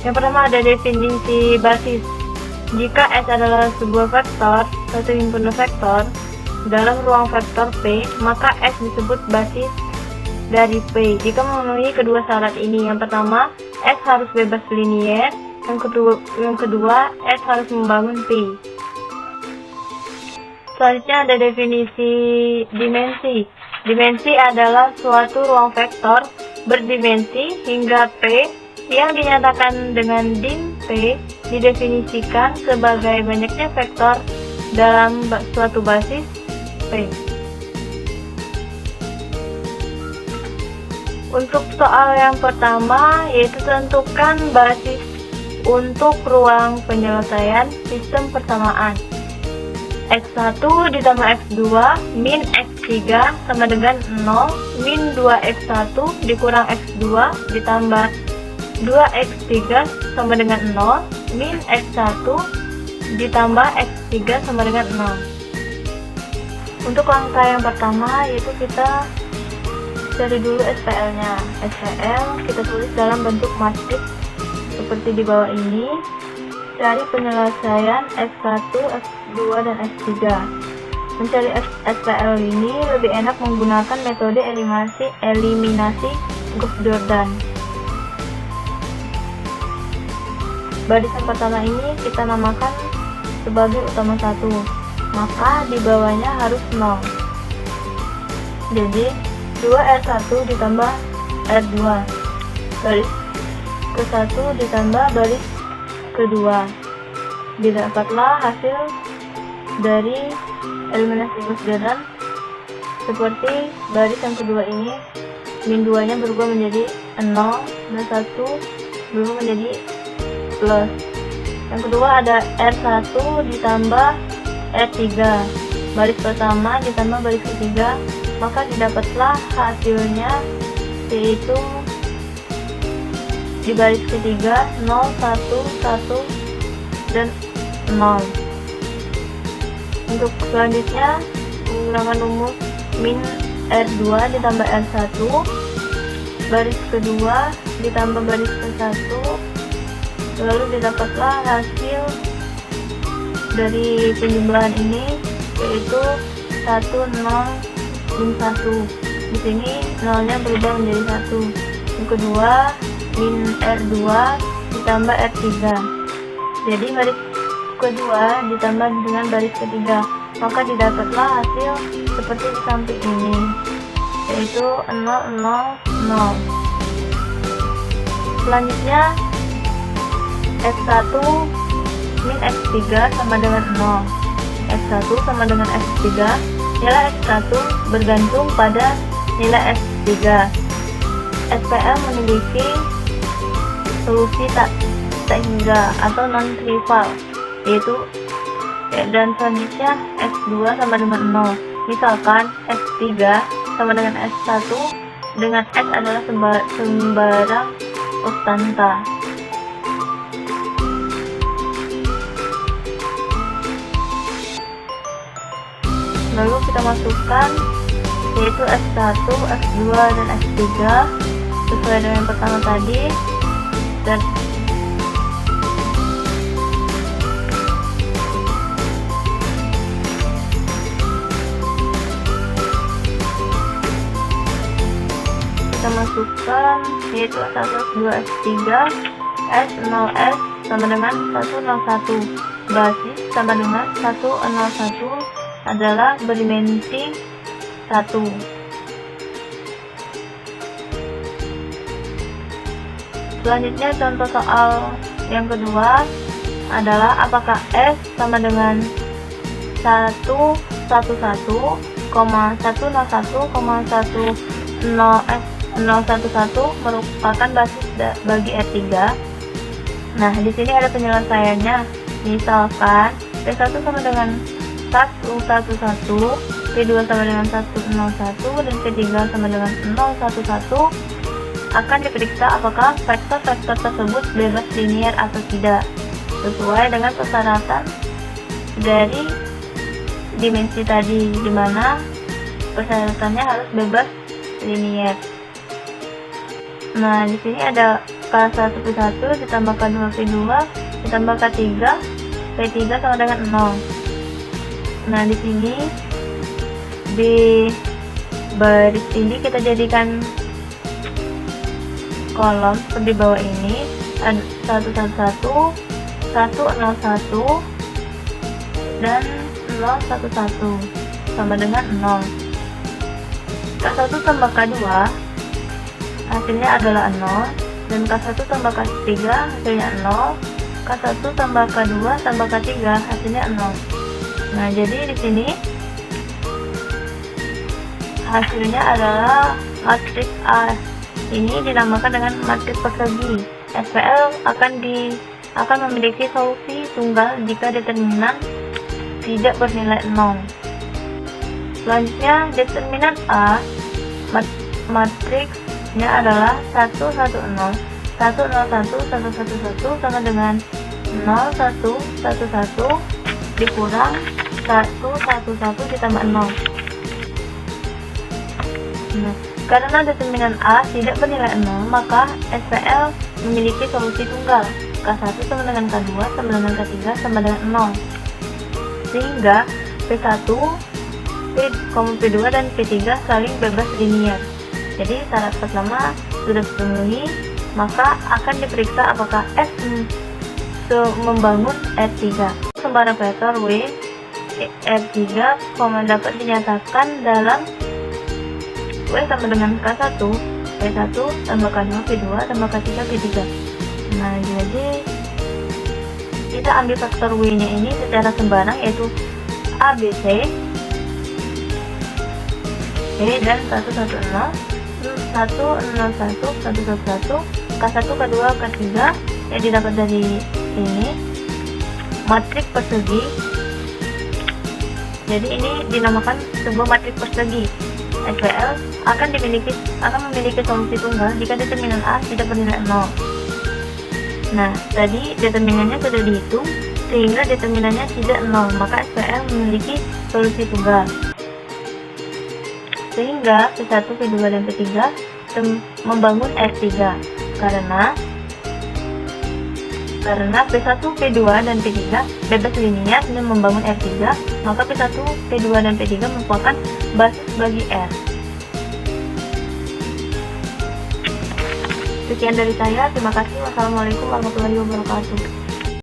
Yang pertama ada definisi basis. Jika S adalah sebuah vektor, satu himpunan vektor dalam ruang vektor P, maka S disebut basis dari P jika memenuhi kedua syarat ini. Yang pertama, S harus bebas linier. Yang kedua, S harus membangun P. Selanjutnya ada definisi dimensi. Dimensi adalah suatu ruang vektor berdimensi hingga P yang dinyatakan dengan dim P didefinisikan sebagai banyaknya vektor dalam suatu basis P. Untuk soal yang pertama, yaitu tentukan basis untuk ruang penyelesaian sistem persamaan. X1 ditambah X2 min X3 sama dengan 0 min 2X1 dikurang X2 ditambah 2X3 sama dengan 0 min X1 ditambah X3 sama dengan 0. Untuk langkah yang pertama, yaitu kita cari dulu SPL nya. SPL kita tulis dalam bentuk matris seperti di bawah ini. Cari penyelesaian X1, X2, dan X3. Mencari SPL ini lebih enak menggunakan metode eliminasi Gauss-Jordan. Barisan pertama ini kita namakan sebagai utama 1, maka di bawahnya harus 0. Jadi 2R1 ditambah R2 baris ke-1 ditambah baris kedua, didapatlah hasil dari eliminasi Gauss-Jordan seperti baris yang kedua ini. Min 2 nya berubah menjadi 0 dan 1 berubah menjadi plus. Yang kedua ada R1 ditambah R3 baris pertama ditambah baris ketiga, maka didapatlah hasilnya yaitu di baris ketiga 0, 1, 1, dan 0. Untuk selanjutnya menggunakan rumus min R2 ditambah R1 baris kedua ditambah baris ke-1, lalu didapatlah hasil dari penjumlahan ini yaitu 1, 0, min 1. Di sini 0 nya berubah menjadi 1. Yang kedua min R2 ditambah R3. Jadi baris kedua ditambah dengan baris ketiga, maka didapatlah hasil seperti di samping ini, yaitu 0, 0, 0. Selanjutnya X1 min X3 sama dengan 0. X1 sama dengan X3, nilai X1 bergantung pada nilai X3. SPL memiliki solusi tak hingga atau non-trivial, yaitu dan selanjutnya X2 sama dengan 0. Misalkan X3 sama dengan S1 dengan S adalah sembarang konstanta. Lalu kita masukkan yaitu S1, S2, dan S3 sesuai dengan yang pertama tadi, dan kita masukkan yaitu S1, S2, S3, S0S sama dengan 101, basis sama dengan 101 adalah berdimensi 1. Selanjutnya contoh soal yang kedua adalah apakah S sama dengan 111, 101,101,10111 merupakan basis bagi R3. Nah, di sini ada penyelesaiannya. Misalkan P1 sama dengan 111, P2 sama dengan 101, dan P3 sama dengan 011, akan diperiksa apakah vektor-vektor tersebut bebas linier atau tidak, sesuai dengan persyaratan dari dimensi tadi, di mana persyaratannya harus bebas linier. Nah, di sini ada K1 P1 ditambah K2 P2 ditambah K3 P3 sama dengan 0. Nah, di sini di baris ini kita jadikan kolom seperti bawah ini, 111, 101 dan 011 sama dengan 0. K1 tambah K2 hasilnya adalah 0, dan K1 tambah K3 hasilnya 0, K1 tambah K2 tambah K3 hasilnya 0. Nah, jadi di sini hasilnya adalah matriks A. Ini dinamakan dengan matriks persegi. SPL akan memiliki solusi tunggal jika determinan tidak bernilai 0. Selanjutnya, determinan A matriksnya adalah 110, 101, 111 sama dengan 0111 dikurang 111 ditambah 0. Nah, karena determinan A tidak bernilai 0, maka SPL memiliki solusi tunggal. K1 sama dengan K2 sama dengan K3 sama dengan 0. Sehingga P1, P2 dan P3 saling bebas linear. Jadi syarat pertama sudah terpenuhi, maka akan diperiksa apakah S membangun R3. Sembarang vektor W R3, dapat dinyatakan dalam W sama dengan K1 P1 tambah K2 P2 tambah K3 P3. Nah, jadi kita ambil faktor W nya ini secara sembarang, yaitu A, B, C, dan 110, 101, 111, K1, K2, K3 yang didapat dari ini matriks persegi. Jadi ini dinamakan sebuah matriks persegi. SPL akan memiliki solusi tunggal jika determinan A tidak bernilai 0. Nah, tadi determinannya sudah dihitung sehingga determinannya tidak 0, maka SPL memiliki solusi tunggal. Sehingga P1, P2 dan P3 membangun R3 karena P1, P2 dan P3 bebas linear dan membangun R3, maka P1, P2 dan P3 merupakan basis bagi R. Sekian dari saya, terima kasih. Wassalamualaikum warahmatullahi wabarakatuh.